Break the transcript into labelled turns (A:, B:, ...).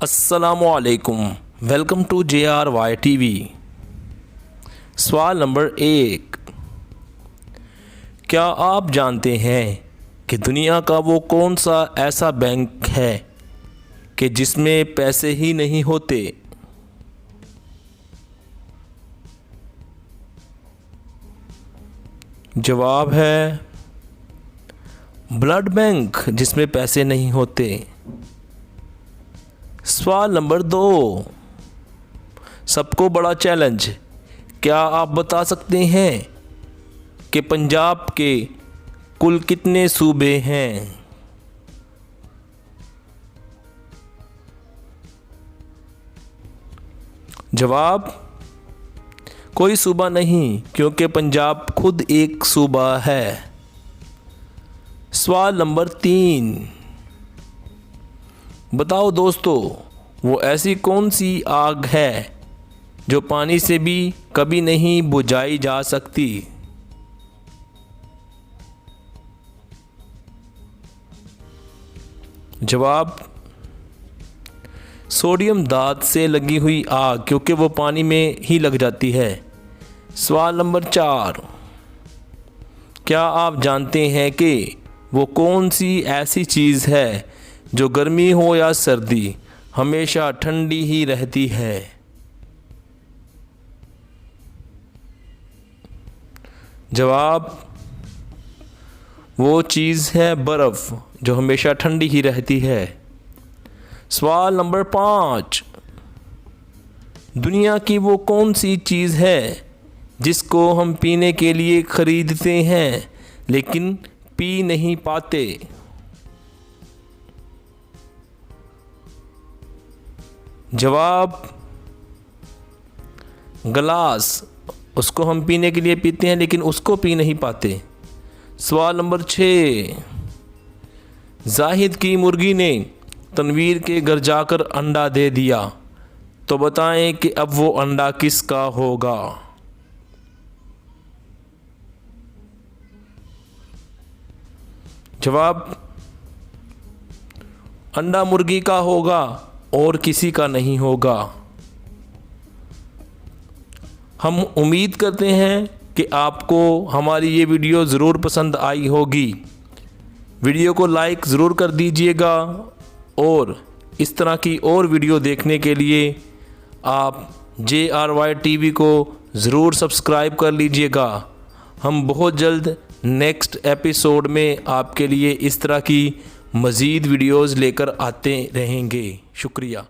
A: अस्सलामुअलैकुम, welcome to JRY TV। सवाल number 1, क्या आप जानते हैं कि दुनिया का वो कौन सा ऐसा बैंक है कि जिसमें पैसे ही नहीं होते? जवाब है ब्लड बैंक, जिसमें पैसे नहीं होते। सवाल नंबर 2, सबको बड़ा चैलेंज, क्या आप बता सकते हैं कि पंजाब के कुल कितने सूबे हैं? जवाब, कोई सूबा नहीं, क्योंकि पंजाब खुद एक सूबा है। सवाल नंबर 3, बताओ दोस्तों, वो ऐसी कौन सी आग है जो पानी से भी कभी नहीं बुझाई जा सकती? जवाब, सोडियम धात से लगी हुई आग, क्योंकि वो पानी में ही लग जाती है। सवाल नंबर 4, क्या आप जानते हैं कि वो कौन सी ऐसी चीज़ है जो गर्मी हो या सर्दी हमेशा ठंडी ही रहती है? जवाब, वो चीज़ है बर्फ़, जो हमेशा ठंडी ही रहती है। सवाल नंबर 5, दुनिया की वो कौन सी चीज़ है जिसको हम पीने के लिए ख़रीदते हैं लेकिन पी नहीं पाते? जवाब, गिलास, उसको हम पीने के लिए पीते हैं लेकिन उसको पी नहीं पाते। सवाल नंबर 6, जाहिद की मुर्गी ने तनवीर के घर जाकर अंडा दे दिया, तो बताएं कि अब वो अंडा किसका होगा? जवाब, अंडा मुर्गी का होगा और किसी का नहीं होगा। हम उम्मीद करते हैं कि आपको हमारी ये वीडियो ज़रूर पसंद आई होगी। वीडियो को लाइक ज़रूर कर दीजिएगा और इस तरह की और वीडियो देखने के लिए आप JRY TV को ज़रूर सब्सक्राइब कर लीजिएगा। हम बहुत जल्द नेक्स्ट एपिसोड में आपके लिए इस तरह की मज़ीद वीडियोज़ लेकर आते रहेंगे। शुक्रिया।